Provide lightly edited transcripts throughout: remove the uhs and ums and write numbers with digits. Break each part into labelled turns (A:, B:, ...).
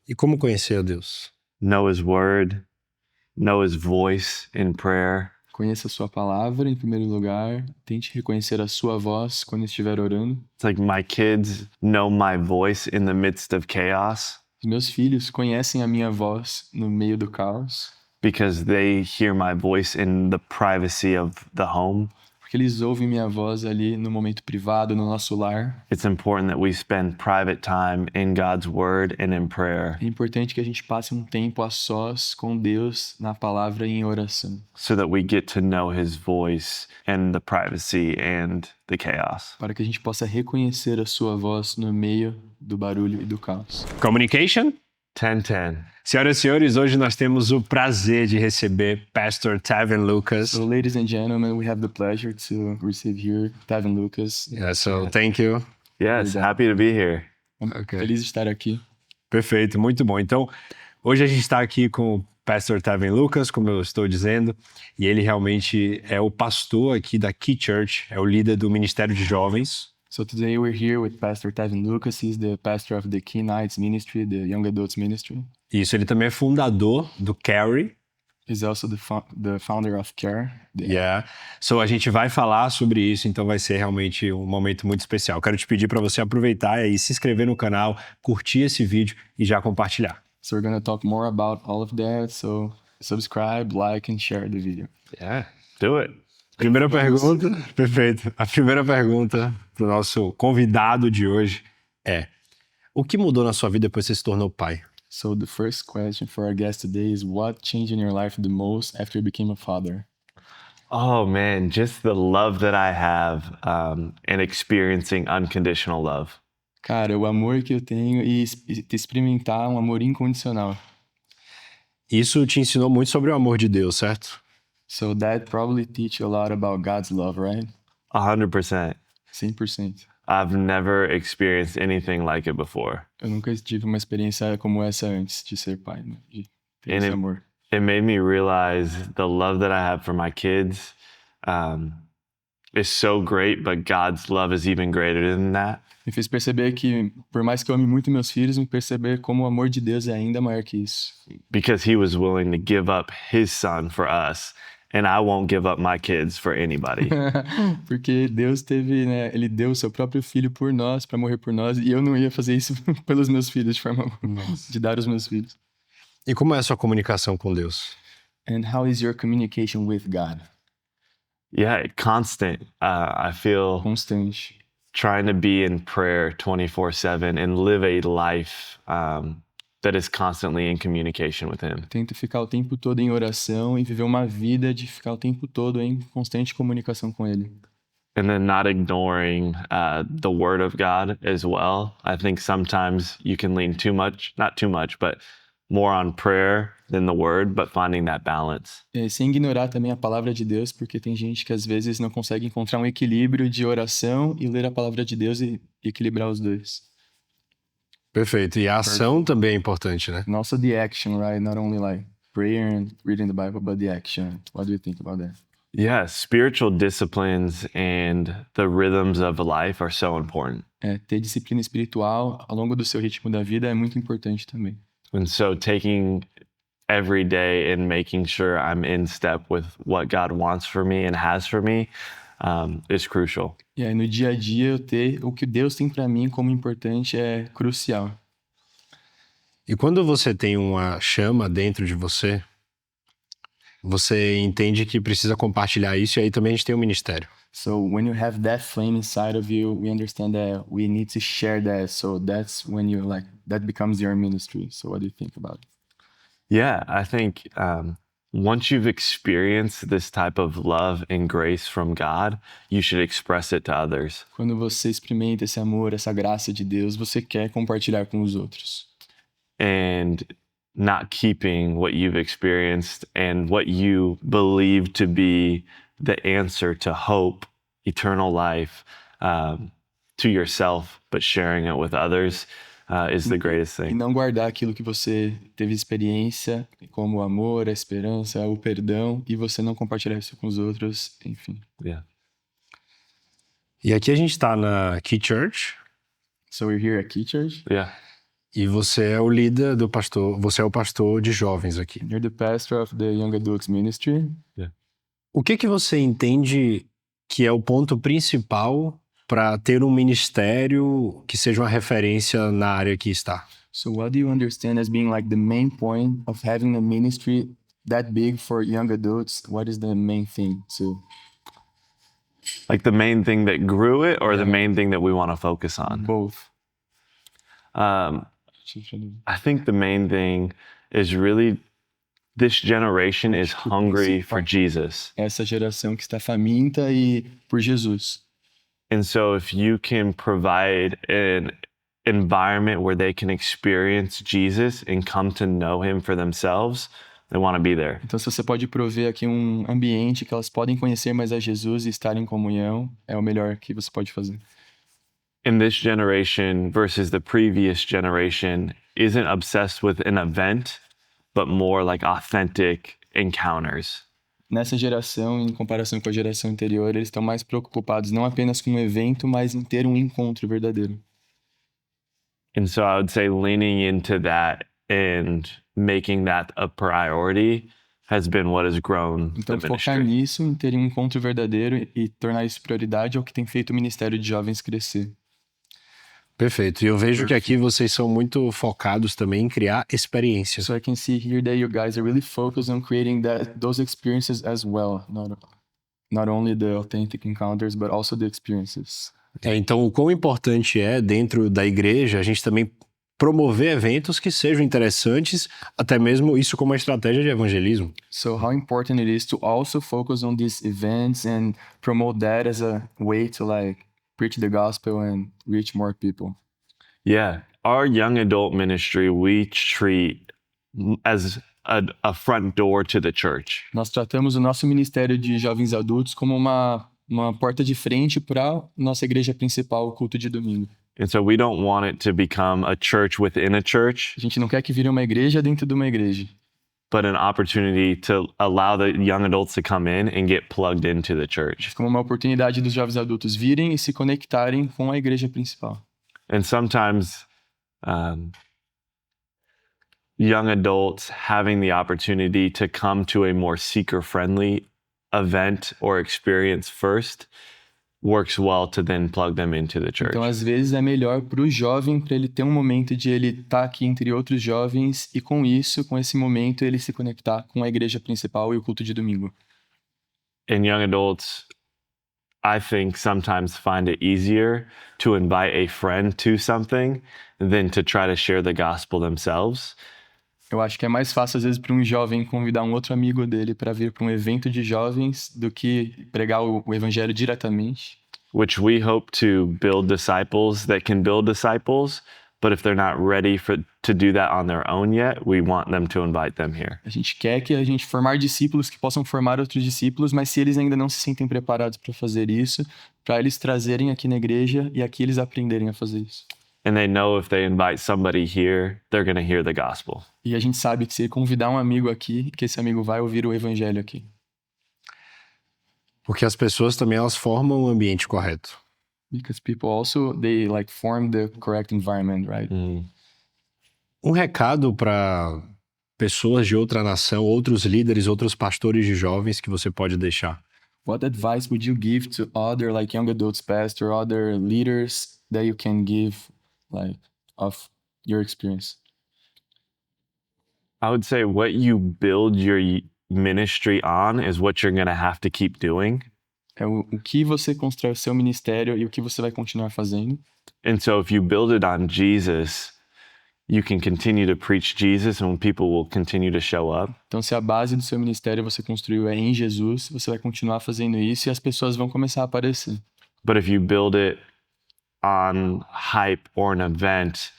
A: E como conhecer a Deus?
B: Know His Word, know His voice in prayer,
C: Conheça a sua palavra em primeiro lugar. Tente reconhecer a sua voz quando estiver orando.
B: It's like my kids know my voice in the midst of chaos
C: Os meus filhos conhecem a minha voz no meio do caos,
B: because they hear my voice in the privacy of the home.
C: porque eles ouvem minha voz ali no momento privado, no nosso lar.
B: It's important that we spend private time in God's Word and in prayer
C: É importante que a gente passe um tempo a sós com Deus na palavra e em oração,
B: so that we get to know His voice in the privacy and the chaos.
C: para que a gente possa reconhecer a sua voz no meio do barulho e do caos.
A: Communication?
B: 10:10.
A: Senhoras e senhores, hoje nós temos o prazer de receber Pastor Tevin Lucas.
C: So, ladies and gentlemen, we have the pleasure to receive here Tevin Lucas.
A: Yeah, so thank you.
B: Yes, happy to be here.
A: Okay.
C: Feliz de estar aqui.
A: Perfeito, muito bom. Então, hoje a gente está aqui com o Pastor Tevin Lucas, como eu estou dizendo, e ele realmente é o pastor aqui da Key Church, é o líder do Ministério de Jovens.
C: So today we're here with Pastor Tevin Lucas. He's the pastor of the Key Nights Ministry, the Young Adults Ministry.
A: Isso, ele também é fundador do Carry.
C: He's also the founder of CARE.
A: Yeah. So a gente vai falar sobre isso, então vai ser realmente um momento muito especial. Quero te pedir para você aproveitar e se inscrever no canal, curtir esse vídeo e já compartilhar.
C: So we're going to talk more about all of that. So subscribe, like, and share the video.
B: Yeah, do it.
A: Primeira pergunta, perfeito. A primeira pergunta para o nosso convidado de hoje é: o que mudou na sua vida depois que você se tornou pai?
C: So the first question for our guest today is, what changed in your life the most after you became a father?
B: Oh man, just the love that I have and experiencing unconditional love.
C: Cara, o amor que eu tenho e experimentar um amor incondicional.
A: Isso te ensinou muito sobre o amor de Deus, certo?
C: So that probably teach you a lot about God's love, right?
B: 100%.
C: 100%.
B: I've never experienced anything like it before.
C: Eu nunca tive uma experiência como essa antes de ser pai, né? De ter esse amor.
B: It made me realize the love that I have for my kids is so great, but God's love is even greater than that.
C: Me fez perceber que, por mais que eu ame muito meus filhos, me perceber como o amor de Deus é ainda maior que isso.
B: Because He was willing to give up His son for us, and I won't give up my kids for anybody.
C: Porque Deus teve, né? Ele deu o seu próprio filho por nós, para morrer por nós, e eu não ia fazer isso pelos meus filhos, de forma de dar os meus filhos.
A: E como é a sua comunicação com Deus?
C: And how is your communication with God?
B: Yeah, constant. I feel
C: Constante.
B: trying to be in prayer 24/7 and live a life that is constantly in communication with Him.
C: Tento ficar o tempo todo em oração e viver uma vida de ficar o tempo todo em constante comunicação com Ele.
B: And then not ignoring the Word of God as well. I think sometimes you can lean too much, not too much, but more on prayer than the Word, but finding that balance.
C: Sem ignorar também a palavra de Deus, porque tem gente que às vezes não consegue encontrar um equilíbrio de oração e ler a palavra de Deus e equilibrar os dois.
A: Perfeito. E a ação também é importante, né?
C: And also the action, right? Not only like prayer and reading the Bible, but the action. What do you think about that?
B: Yeah, spiritual disciplines and the rhythms of life are so important.
C: Ter disciplina espiritual ao longo do seu ritmo da vida é muito importante também.
B: And so taking every day and making sure I'm in step with what God wants for me and has for me is crucial.
C: E aí no dia a dia eu ter o que Deus tem para mim como importante é crucial.
A: E quando você tem uma chama dentro de você, você entende que precisa compartilhar isso, e aí também a gente tem um ministério.
C: So when you have that flame inside of you, we understand that we need to share that. So that's when you that becomes your ministry. So what do you think about it?
B: Yeah, I think once you've experienced this type of love and grace from God, you should express it to others.
C: Quando você experimenta esse amor, essa graça de Deus, você quer compartilhar com os outros.
B: And not keeping what you've experienced and what you believe to be the answer to hope, eternal life, to yourself, but sharing it with others is the greatest
C: E
B: thing.
C: não guardar aquilo que você teve experiência, como o amor, a esperança, o perdão, e você não compartilhar isso com os outros, enfim.
B: Yeah.
A: E aqui a gente está na Key Church.
C: So we're here at Key Church.
B: Yeah.
A: E você é o líder do pastor, você é o pastor de jovens aqui.
C: You're the pastor of the Young Adults Ministry.
A: O que você entende que é o ponto principal para ter um ministério que seja uma referência na área que está?
C: So what do you understand as being like the main point of having a ministry that big for young adults? What is the main thing to
B: Like the main thing that grew it or the main thing that we want to focus on?
C: both?
B: I think the main thing is really this generation is hungry for Jesus.
C: Essa geração que está faminta e por Jesus.
B: And so if you can provide an environment where they can experience Jesus and come to know him for themselves, they want to be there.
C: Então, se você pode prover aqui um ambiente que elas podem conhecer mais a Jesus e estar em comunhão, é o melhor que você pode fazer.
B: And this generation versus the previous generation isn't obsessed with an event, but more like authentic encounters.
C: Nessa geração, em comparação com a geração anterior, eles estão mais preocupados não apenas com um evento, mas em ter um encontro verdadeiro.
B: And so I would say leaning into that and making that a priority has been what has grown the
C: Então, focar
B: ministry.
C: nisso, em ter um encontro verdadeiro e tornar isso prioridade é o que tem feito o Ministério de Jovens crescer.
A: Perfeito. E eu vejo que aqui vocês são muito focados também em criar experiências.
C: So I can see here that you guys are really focused on creating those experiences as well, not only the authentic encounters, but also the experiences.
A: Então, o quão importante é, dentro da igreja, a gente também promover eventos que sejam interessantes, até mesmo isso como uma estratégia de evangelismo.
C: So how important it is to also focus on these events and promote that as a way to like preach the gospel and reach more people.
B: Yeah. Our young adult ministry, we treat as a front door to the church.
C: Nós tratamos o nosso ministério de jovens adultos como uma porta de frente para nossa igreja principal, o culto de domingo.
B: And so we don't want it to become a church within a church,
C: A gente não quer que vire uma igreja dentro de uma igreja,
B: but an opportunity to allow the young adults to come in and get plugged into the church.
C: como uma oportunidade dos jovens adultos virem e se conectarem com a igreja principal.
B: And sometimes young adults having the opportunity to come to a more seeker-friendly event or experience first works well to then plug them into the church.
C: Então, às vezes, é melhor para o jovem, para ele ter um momento de ele estar aqui entre outros jovens e com isso, com esse momento, ele se conectar com a igreja principal e o culto de domingo.
B: And young adults, I think, sometimes find it easier to invite a friend to something than to try to share the gospel themselves.
C: Eu acho que é mais fácil, às vezes, para um jovem convidar um outro amigo dele para vir para um evento de jovens do que pregar o evangelho diretamente.
B: Which we hope to build disciples that can build disciples, but if they're not ready to do that on their own yet, we want them to invite them here.
C: A gente quer que a gente formar discípulos que possam formar outros discípulos, mas se eles ainda não se sentem preparados para fazer isso, para eles trazerem aqui na igreja e aqui eles aprenderem a fazer isso.
B: And they know if they invite somebody here, they're going to hear the gospel.
C: E a gente sabe que se ele convidar um amigo aqui, que esse amigo vai ouvir o evangelho aqui.
A: Porque as pessoas também elas formam o ambiente correto.
C: Because people also, they like form the correct environment, right?
A: Um recado para pessoas de outra nação, outros líderes, outros pastores de jovens que você pode deixar?
C: What advice would you give to other like young adults pastor, other leaders that you can give like of your experience?
B: I would say what you build your ministry on is what you're going to have to keep doing.
C: É o que você constrói o seu ministério e o que você vai continuar fazendo.
B: And so if you build it on Jesus, you can continue to preach Jesus and people will continue to show up.
C: Então, se a base do seu ministério você construiu é em Jesus, você vai continuar fazendo isso e as pessoas vão começar a aparecer.
B: But if you build it on hype or an event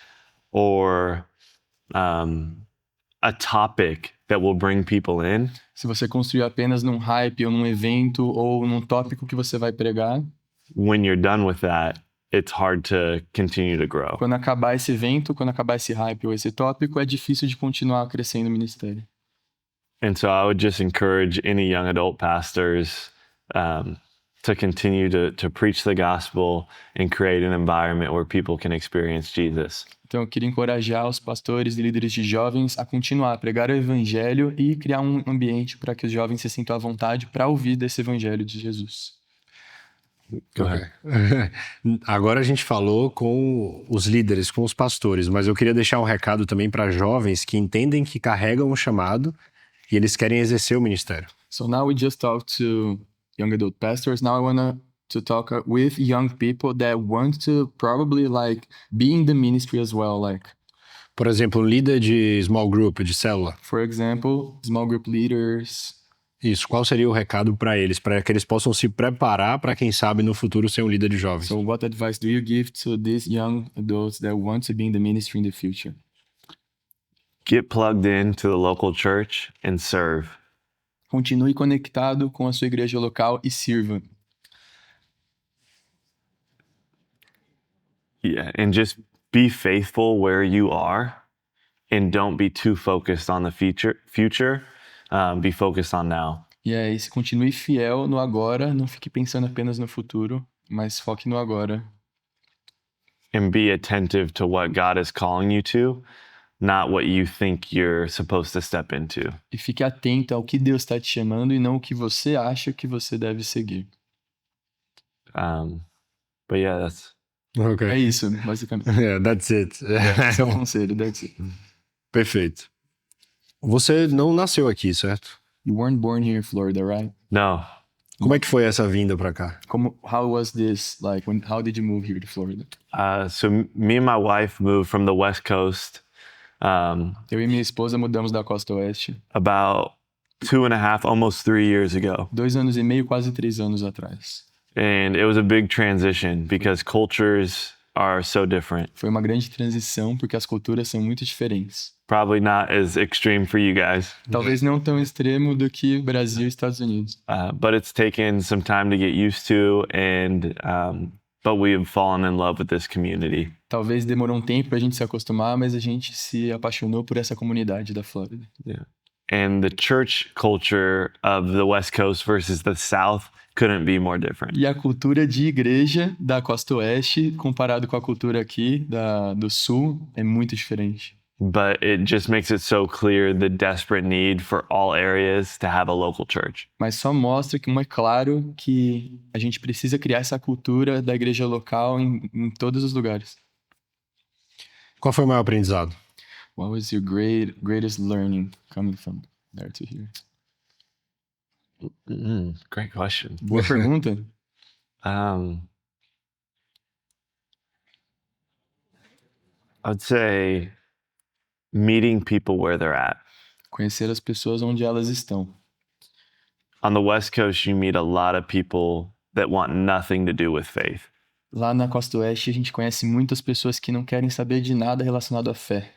B: or a topic that will bring people in,
C: Se você construir apenas num hype ou num evento ou num tópico que você vai pregar,
B: when you're done with that, it's hard to continue to grow.
C: quando acabar esse evento, quando acabar esse hype ou esse tópico, é difícil de continuar crescendo o ministério.
B: And so I would just encourage any young adult pastors to continue to preach the gospel and create an environment where people can experience Jesus.
C: Então, eu queria encorajar os pastores e líderes de jovens a continuar a pregar o evangelho e criar um ambiente para que os jovens se sintam à vontade para ouvir desse evangelho de Jesus.
B: Go ahead.
A: Agora a gente falou com os líderes, com os pastores, mas eu queria deixar um recado também para jovens que entendem que carregam um chamado e eles querem exercer o ministério.
C: So now we just talked to young adult pastors. Now I want to talk with young people that want to probably like be in the ministry as well. Like,
A: Por exemplo, um líder de small group, de célula.
C: for example, small group leaders.
A: Isso, qual seria o recado para eles que eles possam se preparar para, quem sabe, no futuro ser um líder de jovens?
C: So what advice do you give to these young adults that want to be in the ministry in the future?
B: Get plugged into the local church and serve.
C: Continue conectado com a sua igreja local e sirva.
B: Yeah, and just be faithful where you are and don't be too focused on the future. Be focused on now.
C: E é isso, continue fiel no agora, não fique pensando apenas no futuro, mas foque no agora.
B: And be attentive to what God is calling you to, not what you think you're supposed to step into.
C: E fique atento ao que Deus está te chamando e não o que você acha que você deve seguir.
B: But yeah, that's
C: É
A: Ok.
C: isso, basicamente.
A: Yeah, that's it.
C: Esse é o conselho, that's it.
A: Perfeito. Você não nasceu aqui, certo?
C: You weren't born here in Florida, right?
B: no.
A: Como é que foi essa vinda para cá?
C: How was this, like, how did you move here to Florida?
B: So me and my wife moved from the West Coast
C: Eu e minha esposa mudamos da costa oeste
B: about 2.5, almost 3 years ago.
C: 2 anos e meio, quase 3 anos atrás.
B: And it was a big transition because cultures are so different.
C: Foi uma grande transição porque as culturas são muito diferentes.
B: Probably not as extreme for you guys,
C: Talvez não tão extremo do que Brasil e Estados Unidos.
B: but it's taken some time to get used to, and but we have fallen in love with this community.
C: Talvez demorou um tempo pra gente se acostumar, mas a gente se apaixonou por essa comunidade da Flórida.
B: And the church culture of the West Coast versus the South couldn't be more different.
C: E a cultura de igreja da costa oeste, comparado com a cultura aqui do sul, é muito diferente.
B: But it just makes it so clear the desperate need for all areas to have a local church.
C: Mas só mostra que é claro que a gente precisa criar essa cultura da igreja local em todos os lugares.
A: Qual foi o maior aprendizado?
C: What was your greatest learning coming from there to here?
B: Great question.
C: Boa pergunta.
B: I'd say meeting people where they're at.
C: Conhecer as pessoas onde elas estão.
B: On the West Coast, you meet a lot of people that want nothing to do with faith.
C: Lá na costa oeste, a gente conhece muitas pessoas que não querem saber de nada relacionado à fé.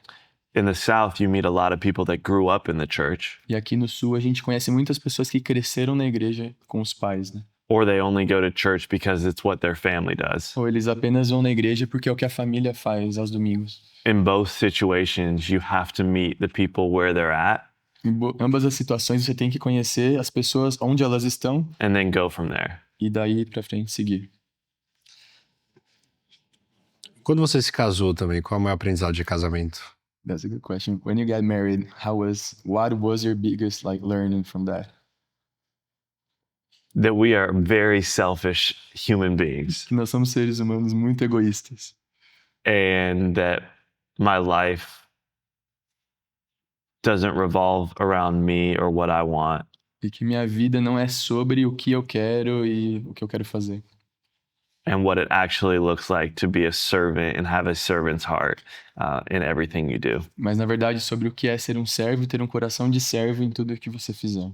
B: In the South, you meet a lot of people that grew up in the church,
C: E aqui no sul, a gente conhece muitas pessoas que cresceram na igreja com os pais, né?
B: or they only go to church because it's what their family does.
C: Ou eles apenas vão na igreja porque é o que a família faz aos domingos.
B: In both situations, you have to meet the people where they're at
C: Em ambas as situações, você tem que conhecer as pessoas onde elas estão
B: and then go from there.
C: e daí pra frente seguir.
A: Quando você se casou também, qual é o maior aprendizado de casamento?
C: That's a good question. When you got married, what was your biggest learning from that?
B: That we are very selfish human beings
C: Que nós somos seres humanos muito egoístas.
B: and that my life doesn't revolve around me or what I want.
C: E que minha vida não é sobre o que eu quero e o que eu quero fazer.
B: And what it actually looks like to be a servant and have a servant's heart in everything you do.
C: Mas na verdade sobre o que é ser um servo e ter um coração de servo em tudo que você fizer.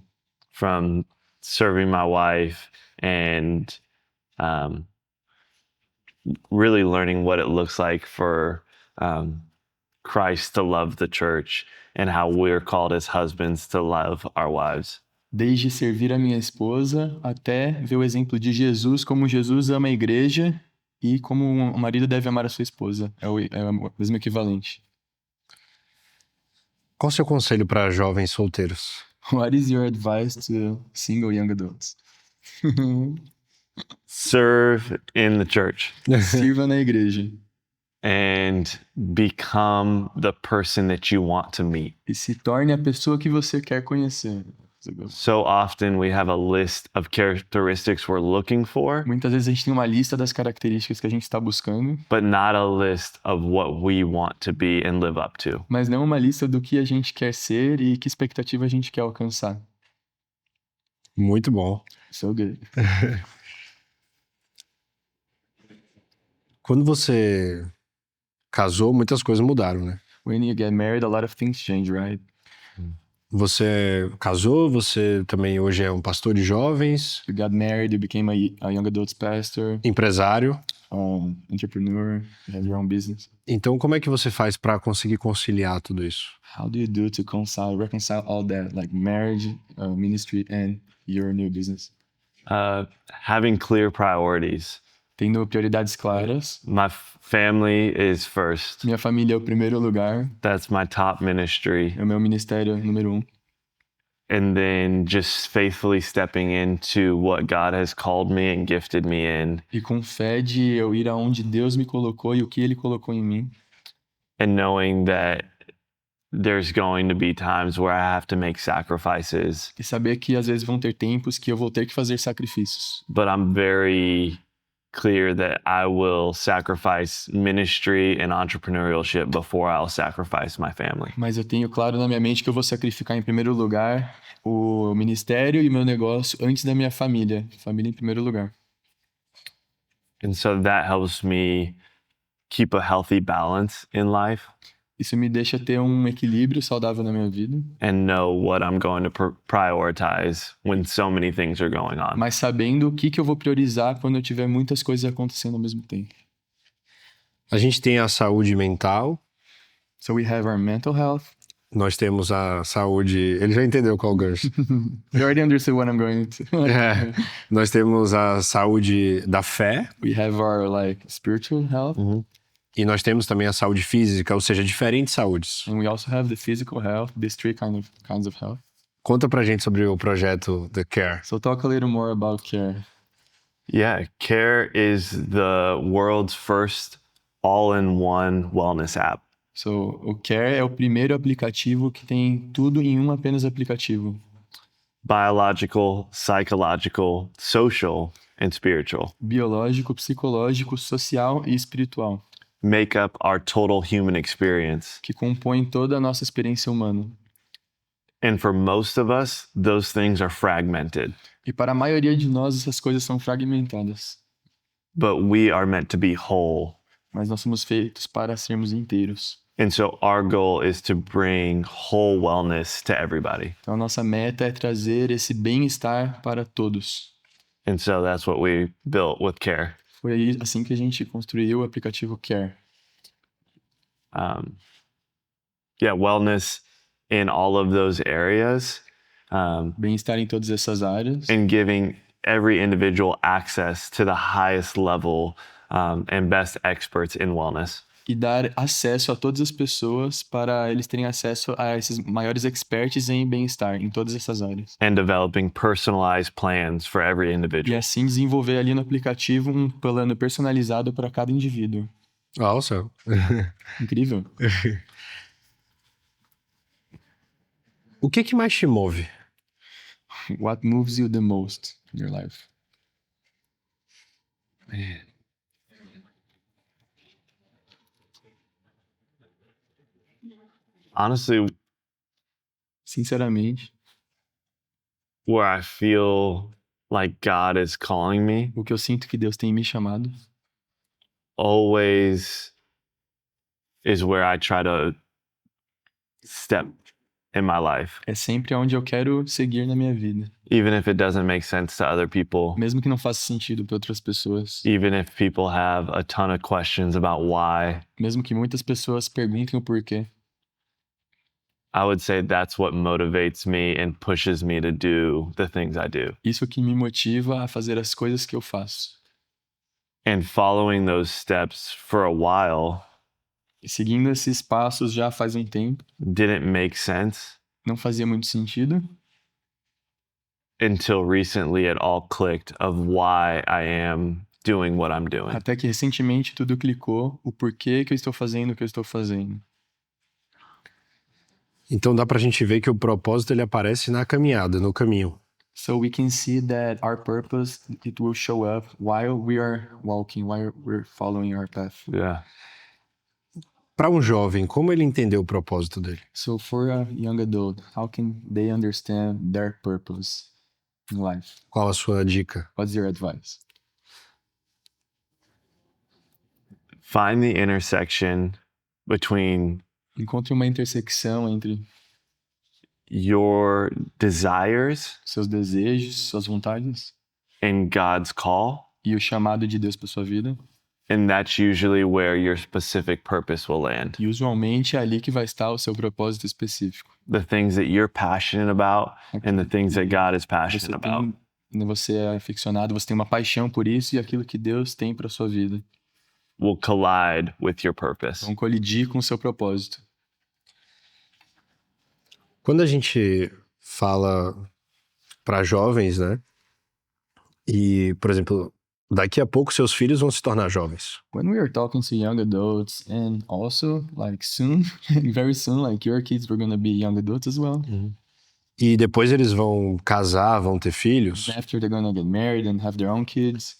B: From serving my wife and really learning what it looks like for Christ to love the church and how we're called as husbands to love our wives.
C: Desde servir a minha esposa até ver o exemplo de Jesus, como Jesus ama a igreja e como um marido deve amar a sua esposa. É o mesmo equivalente.
A: Qual o seu conselho para jovens solteiros?
C: What is your advice to single young adults?
B: Serve in the church.
C: Sirva na igreja.
B: and become the person that you want to meet.
C: E se torne a pessoa que você quer conhecer.
B: So often we have a list of characteristics we're looking for,
C: Muitas vezes a gente tem uma lista das características que a gente está buscando,
B: but not a list of what we want to be and live up to.
C: mas não uma lista do que a gente quer ser e que expectativa a gente quer alcançar.
A: Muito bom.
C: So good.
A: Quando você casou, muitas coisas mudaram, né?
C: When you get married, a lot of things change, right?
A: Você casou, você também hoje é um pastor de jovens,
C: You got married, you became a young adults pastor,
A: empresário.
C: entrepreneur, you have your own business.
A: Então, como é que você faz para conseguir conciliar tudo isso?
C: How do you do to reconcile all that, like marriage, ministry, and your new business?
B: Having clear priorities.
C: Tendo prioridades claras.
B: My family is first.
C: Minha família é o primeiro lugar,
B: That's my top ministry.
C: é o meu ministério número 1.
B: And then just faithfully stepping into what God has called me and gifted me in,
C: E com fé de eu ir aonde Deus me colocou e o que Ele colocou em mim.
B: and knowing that there's going to be times where I have to make sacrifices,
C: E saber que às vezes vão ter tempos que eu vou ter que fazer sacrifícios.
B: but I'm very clear that I will sacrifice ministry and entrepreneurship before I'll sacrifice my family.
C: Mas eu tenho claro na minha mente que eu vou sacrificar em primeiro lugar o ministério e o meu negócio antes da minha família. Família em primeiro lugar.
B: And so that helps me keep a healthy balance in life
C: Isso me deixa ter um equilíbrio saudável na minha vida,
B: and know what I'm going to prioritize when so many things are going on.
C: mas sabendo o que eu vou priorizar quando eu tiver muitas coisas acontecendo ao mesmo tempo.
A: A gente tem a saúde mental,
C: So we have our mental health.
A: nós temos a saúde... Ele já entendeu qual é o gancho.
C: You already understood what I'm going to.
A: É, nós temos a saúde da fé
C: We have our like spiritual health,
A: e nós temos também a saúde física, ou seja, diferentes saúdes.
C: and we also have the physical health, these three kinds of health.
A: Conta pra gente sobre o projeto The Care.
C: So talk a little more about care.
B: Yeah, Care is the world's first all-in-one wellness app.
C: So o Care é o primeiro aplicativo que tem tudo em um apenas aplicativo.
B: Biological, psychological, social, and spiritual
C: Biológico, psicológico, social e espiritual,
B: make up our total human experience.
C: que compõem toda a nossa experiência humana.
B: And for most of us, those things are fragmented.
C: E para a maioria de nós essas coisas são fragmentadas,
B: But we are meant to be whole.
C: mas nós somos feitos para sermos inteiros.
B: And so our goal is to bring whole wellness to everybody.
C: Então a nossa meta é trazer esse bem-estar para todos.
B: And so that's what we built with Care.
C: Foi aí assim que a gente construiu o aplicativo Care.
B: Wellness in all of those areas,
C: Bem-estar em todas essas áreas.
B: and giving every individual access to the highest level and best experts in wellness.
C: E dar acesso a todas as pessoas para eles terem acesso a esses maiores experts em bem-estar em todas essas áreas.
B: And developing personalized plans for every
C: E
B: individual.
C: assim desenvolver ali no aplicativo um plano personalizado para cada indivíduo.
A: Awesome.
C: Incrível.
A: O que mais te move?
C: What moves you the most in your life?
B: Honestly,
C: Sinceramente,
B: where I feel like God is calling me
C: o que eu sinto que Deus tem me chamado
B: always is where I try to step in my life,
C: é sempre aonde eu quero seguir na minha vida.
B: even if it doesn't make sense to other people,
C: Mesmo que não faça sentido para outras pessoas.
B: even if people have a ton of questions about why.
C: Mesmo que muitas pessoas perguntem o porquê.
B: I would say that's what motivates me and pushes me to do the things I do.
C: Isso que me motiva a fazer as coisas que eu faço.
B: And following those steps for a while
C: E seguindo esses passos já faz um tempo,
B: didn't make sense
C: não fazia muito sentido,
B: until recently it all clicked of why I am doing what I'm doing.
C: Até que recentemente tudo clicou, o porquê que eu estou fazendo o que eu estou fazendo.
A: Então dá pra gente ver que o propósito ele aparece na caminhada, no caminho.
C: So we can see that our purpose, it will show up while we are walking, while we're following our path.
B: Yeah.
A: Para um jovem, como ele entendeu o propósito dele?
C: So for a young adult, how can they understand their purpose in life?
A: Qual a sua dica?
C: What's your advice?
B: Find the intersection between
C: Encontre uma intersecção entre
B: your desires
C: seus desejos, suas vontades
B: and God's call.
C: e o chamado de Deus para sua vida.
B: And that's usually where your specific purpose will land.
C: E usualmente é ali que vai estar o seu propósito específico.
B: The things that you're passionate about and the things that God is passionate about.
C: Você é aficionado, você tem uma paixão por isso e aquilo que Deus tem para sua vida.
B: Will collide with your purpose.
C: Vão colidir com o seu propósito.
A: Quando a gente fala para jovens, né? E, por exemplo, daqui a pouco seus filhos vão se tornar jovens.
C: When we are talking to young adults and also like soon, very soon, like your kids were going to be young adults as well.
A: E depois eles vão casar, vão ter filhos.
C: After they're going to get married and have their own kids.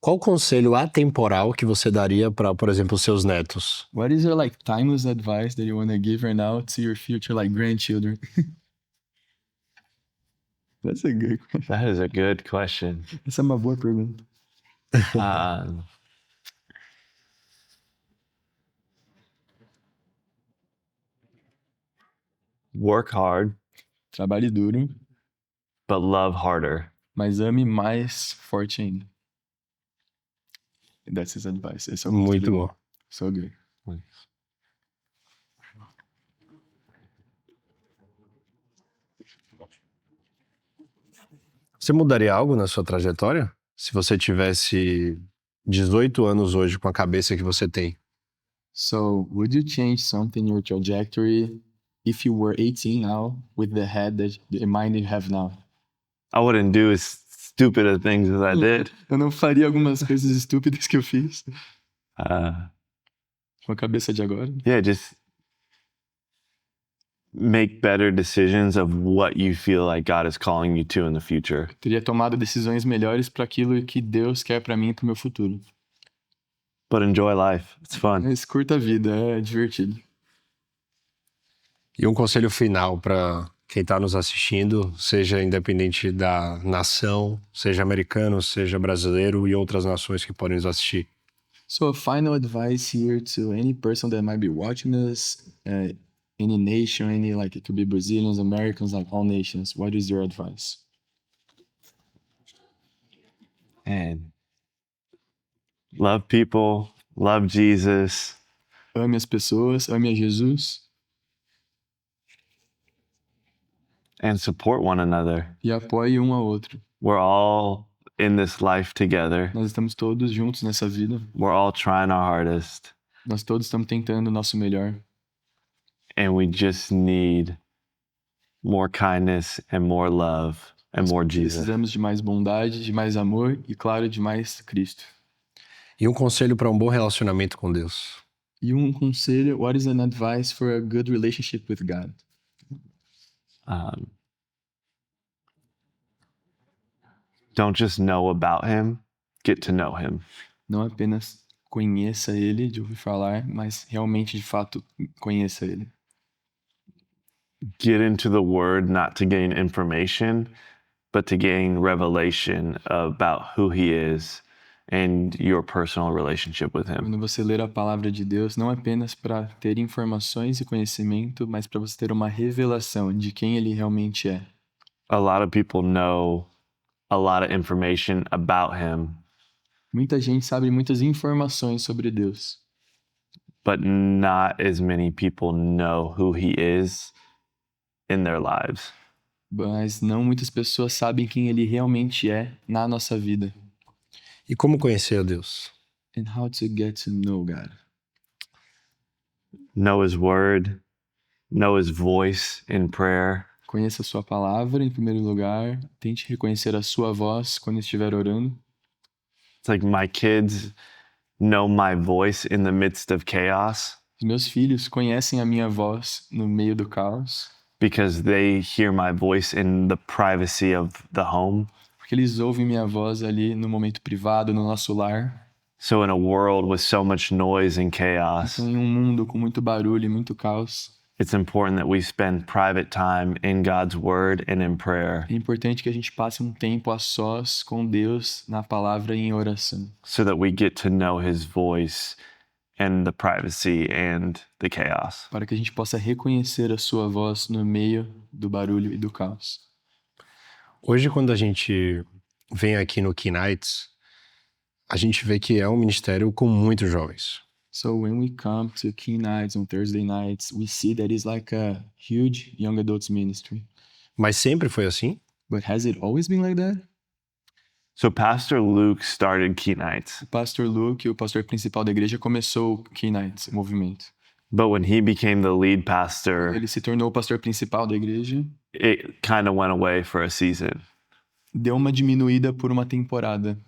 A: Qual conselho atemporal que você daria para, por exemplo, seus netos?
C: What is your like timeless advice that you want to give right now to your future like grandchildren? That's a good question.
B: That is a good question.
C: Essa é uma boa pergunta.
B: Work hard,
C: Trabalhe duro,
B: but love harder.
C: mas ame mais forte ainda. That's his advice. Esse é o
A: Muito
C: conselho.
A: bom.
C: So good.
A: Você mudaria algo na sua trajetória? Se você tivesse 18 anos hoje com a cabeça que você tem.
C: So, would you change something in your trajectory if you were 18 now with the mind you have now?
B: I wouldn't do as stupid as things as I did.
C: Eu não faria algumas coisas estúpidas que eu fiz
B: Uh,
C: com a cabeça de agora.
B: yeah, just make better decisions of what you feel like God is calling you to in the future.
C: Teria tomado decisões melhores para aquilo que Deus quer para mim e para o meu futuro.
B: But enjoy life. It's fun.
C: Mas curta a vida, é divertido.
A: E um conselho final para quem está nos assistindo, seja independente da nação, seja americano, seja brasileiro e outras nações que podem nos assistir.
C: So, a final advice here to any person that might be watching us, any nation, like it could be Brazilians, Americans, like all nations. What is your advice?
B: And love people, love Jesus,
C: Ame as pessoas, ame a Jesus
B: and support one another.
C: e apoie um ao outro.
B: We're all in this life together.
C: Nós estamos todos juntos nessa vida.
B: We're all trying our hardest.
C: Nós todos estamos tentando o nosso melhor.
B: And we just need more kindness and more love and more Jesus.
C: Precisamos de mais bondade, de mais amor e, claro, de mais Cristo.
A: E um conselho para um bom relacionamento com Deus.
C: E um conselho, what is an advice for a good relationship with God?
B: Don't just know about him, get to know him.
C: Não apenas conheça ele, de ouvir falar, mas realmente, de fato, conheça ele.
B: Get into the word not to gain information, but to gain revelation about who he is and your personal relationship with him.
C: Quando você ler a palavra de Deus, não apenas para ter informações e conhecimento, mas para você ter uma revelação de quem ele realmente é.
B: A lot of people know a lot of information about him,
C: Muita gente sabe muitas informações sobre Deus,
B: but not as many people know who he is in their lives.
C: mas não muitas pessoas sabem quem ele realmente é na nossa vida.
A: E como conhecer a Deus?
C: And how to get to know God.
B: Know his word, know his voice in prayer,
C: Conheça a sua palavra em primeiro lugar, tente reconhecer a sua voz quando estiver orando.
B: It's like my kids know my voice in the midst of chaos
C: Os meus filhos conhecem a minha voz no meio do caos,
B: because they hear my voice in the privacy of the home.
C: porque eles ouvem minha voz ali no momento privado, no nosso lar.
B: So in a world with so much noise and chaos,
C: Então, em um mundo com muito barulho e muito caos,
B: it's important that we spend private time in God's word and in prayer
C: é importante que a gente passe um tempo a sós com Deus na palavra e em oração,
B: so that we get to know his voice and the privacy and the chaos.
C: para que a gente possa reconhecer a sua voz no meio do barulho e do caos.
A: Hoje, quando a gente vem aqui no Key Nights, a gente vê que é um ministério com muitos jovens.
C: So when we come to Key Nights on Thursday nights, we see that it's like a huge young adults ministry.
A: Mas sempre foi assim?
C: But has it always been like that?
B: So Pastor Luke started Key Nights,
C: O pastor Luke, o pastor principal da igreja, começou o Key Nights, o movimento.
B: but when he became the lead pastor,
C: Ele se tornou o pastor principal da igreja,
B: it kind of went away for a season.
C: deu uma diminuída por uma temporada.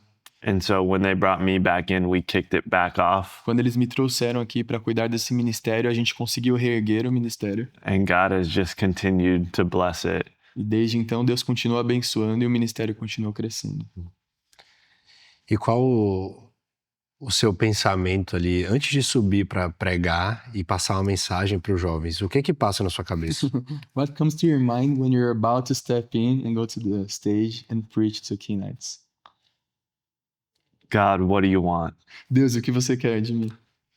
B: And so when they brought me back in, we kicked it back off.
C: Quando eles me trouxeram aqui para cuidar desse ministério, a gente conseguiu reerguer o ministério.
B: And God has just continued to bless it.
C: E desde então, Deus continua abençoando e o ministério continua crescendo.
A: E qual o seu pensamento ali, antes de subir para pregar e passar uma mensagem para os jovens? O que que passa na sua cabeça?
C: What comes to your mind when you're about to step in and go to the stage and preach to Key Nights?
B: God, what do you want?
C: Deus, o que você quer de mim?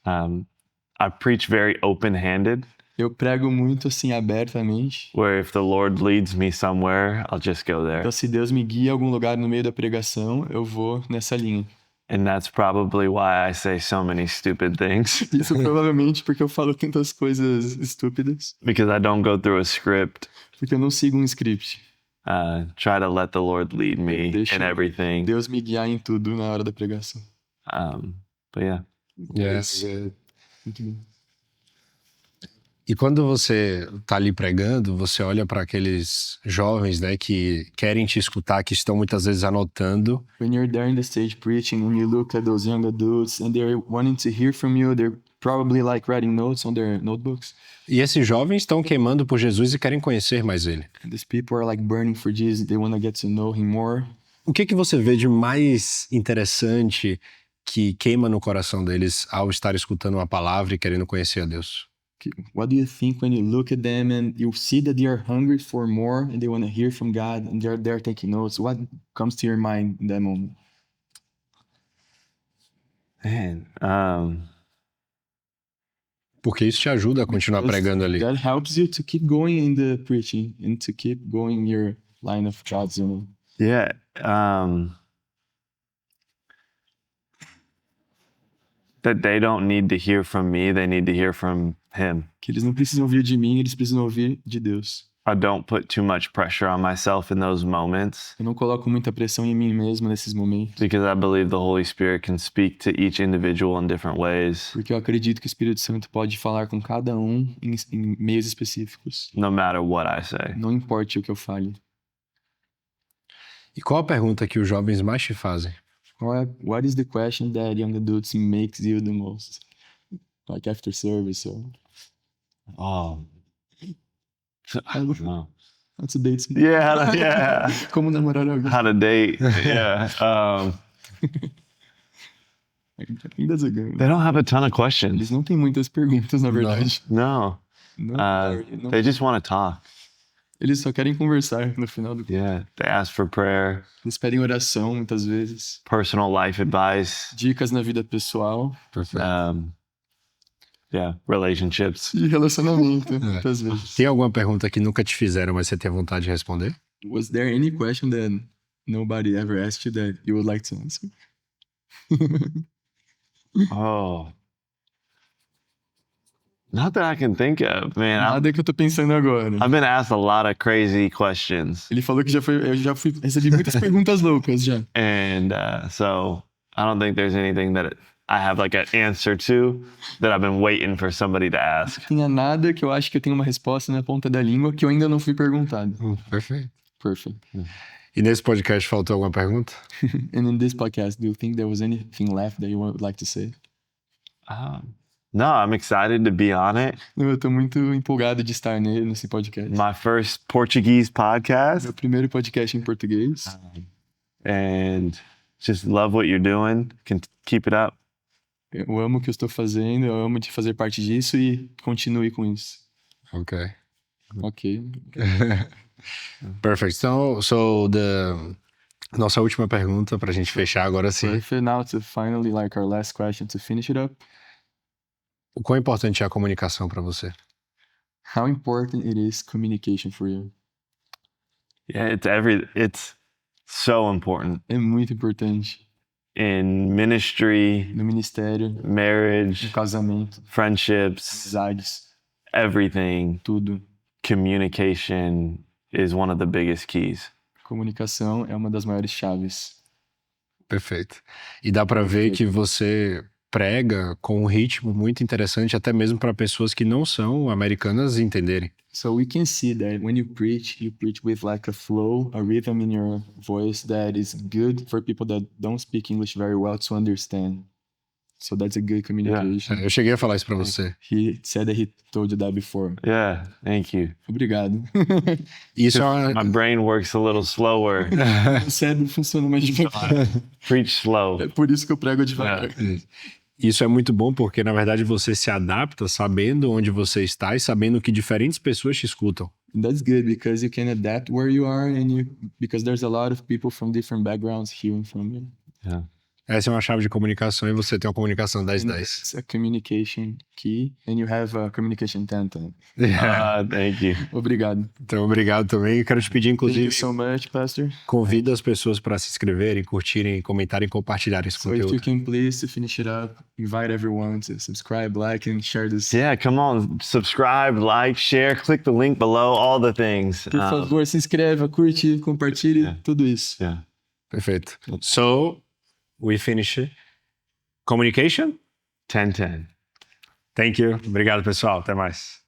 B: I preach very open-handed,
C: Eu prego muito assim, abertamente.
B: where if the Lord leads me somewhere, I'll just go there.
C: Então, se Deus me guia a algum lugar no meio da pregação, eu vou nessa linha.
B: And that's probably why I say so many stupid things,
C: Isso provavelmente porque eu falo tantas coisas estúpidas,
B: because I don't go through a script.
C: porque eu não sigo um script.
B: Try to let the Lord lead me
C: Deixa
B: in everything.
C: Deus me guiar em tudo na hora da pregação.
B: But yeah.
A: Yes.
C: Muito bem.
A: E quando você tá ali pregando, você olha para aqueles jovens, né, que querem te escutar, que estão muitas vezes anotando.
C: When you're there in the stage preaching and you look at those young adults and they're wanting to hear from you, they're probably like writing notes on their notebooks.
A: E esses jovens estão queimando por Jesus e querem conhecer mais ele.
C: And these people are like burning for Jesus. They want to get to know him more.
A: O que que você vê de mais interessante que queima no coração deles ao estar escutando uma palavra e querendo conhecer a Deus?
C: What do you think when you look at them and you see that they are hungry for more and they want to hear from God and they're there taking notes? What comes to your mind in that moment?
B: Man,
A: Porque isso te ajuda a continuar pregando ali.
C: That helps you to keep going in the preaching and to keep going your line of God's own.
B: yeah. That they don't need to hear from me, they need to hear from him.
C: Que eles não precisam ouvir de mim, eles precisam ouvir de Deus.
B: I don't put too much pressure on myself in those moments
C: Eu não coloco muita pressão em mim mesmo nesses momentos,
B: because I believe the Holy Spirit can speak to each individual in different ways,
C: porque eu acredito que o Espírito Santo pode falar com cada um em meios específicos.
B: no matter what I say.
C: Não importe o que eu fale.
A: E qual a pergunta que os jovens mais te fazem?
C: What is the question that young adults makes you the most? Like after service or
B: Oh, I don't know.
C: how to date someone?
B: Yeah.
C: Como namorar alguém?
B: How to date. Yeah.
C: That's a good one.
B: They don't have a ton of questions.
C: Eles não têm muitas perguntas, na verdade.
B: No.
C: Não, não.
B: They just want to talk.
C: Eles só querem conversar no final do.
B: Yeah. They ask for prayer,
C: Eles pedem oração muitas vezes,
B: personal life advice,
C: dicas na vida pessoal
B: relationships.
C: e relacionamento, muitas vezes.
A: Tem alguma pergunta que nunca te fizeram, mas você tem vontade de responder?
C: Was there any question that nobody ever asked you that you would like to answer?
B: Oh. Not that I can think of, man.
C: Nada que eu tô pensando agora.
B: I've been asked a lot of crazy questions.
C: Ele falou que recebi muitas perguntas loucas já.
B: And so I don't think there's anything that I have like an answer to that I've been waiting for somebody to ask.
C: Não tinha nada que eu acho que eu tenho uma resposta na ponta da língua que eu ainda não fui perguntado.
A: Perfeito.
C: Perfect.
A: E nesse podcast faltou alguma pergunta?
C: And in this podcast, do you think there was anything left that you would like to say?
B: No, I'm excited to be on it.
C: Eu tô muito empolgado de estar nesse podcast.
B: My first Portuguese podcast.
C: Meu primeiro podcast em português.
B: And just love what you're doing. Can keep it up.
C: Eu amo o que eu estou fazendo, eu amo de fazer parte disso e continue com isso.
A: Ok.
C: Ok.
A: Perfect. So nossa última pergunta pra gente fechar agora sim.
C: Perfect. Now to finally like our last question to finish it up.
A: O quão importante é a comunicação pra você?
C: How important it is communication for you?
B: Yeah, it's so important
C: É muito importante.
B: in ministry,
C: No ministério, no
B: marriage,
C: casamento,
B: friendships,
C: amizades,
B: everything.
C: tudo.
B: Communication is one of the biggest keys.
C: Comunicação é uma das maiores chaves.
A: Perfeito. E dá pra ver que você prega com um ritmo muito interessante, até mesmo para pessoas que não são americanas entenderem.
C: So we can see that when you preach with like a flow, a rhythm in your voice that is good for people that don't speak English very well to understand. So that's a good communication.
A: Eu cheguei a falar isso pra você.
C: He said that he told you that before.
B: Yeah, thank you.
C: Obrigado.
A: Isso é
B: My brain works a little slower.
C: O cérebro funciona mais devagar.
B: Preach slow.
C: É por isso que eu prego devagar.
A: Isso é muito bom porque, na verdade, você se adapta sabendo onde você está e sabendo que diferentes pessoas te escutam.
C: That's good because you can adapt where you are because there's a lot of people from different backgrounds hearing from you.
B: Yeah.
A: Essa é uma chave de comunicação e você tem uma comunicação 10-10.
C: It's a communication key and you have a communication 10-10.
B: Thank you.
C: Obrigado.
A: Então, obrigado também. Eu quero te pedir,
C: Thank
A: inclusive,
C: you so much, Pastor.
A: convida as pessoas para se inscreverem, curtirem, comentarem e compartilharem esse
C: So if you
A: conteúdo.
C: can please, to finish it up, invite everyone to subscribe, like, and share this.
B: Yeah, come on. Subscribe, like, share, click the link below, all the things.
C: Por favor, se inscreva, curte, compartilhe, tudo isso.
B: Yeah.
A: Perfeito. So, we finish communication.
B: 10-10.
A: Thank you. Obrigado, pessoal. Até mais.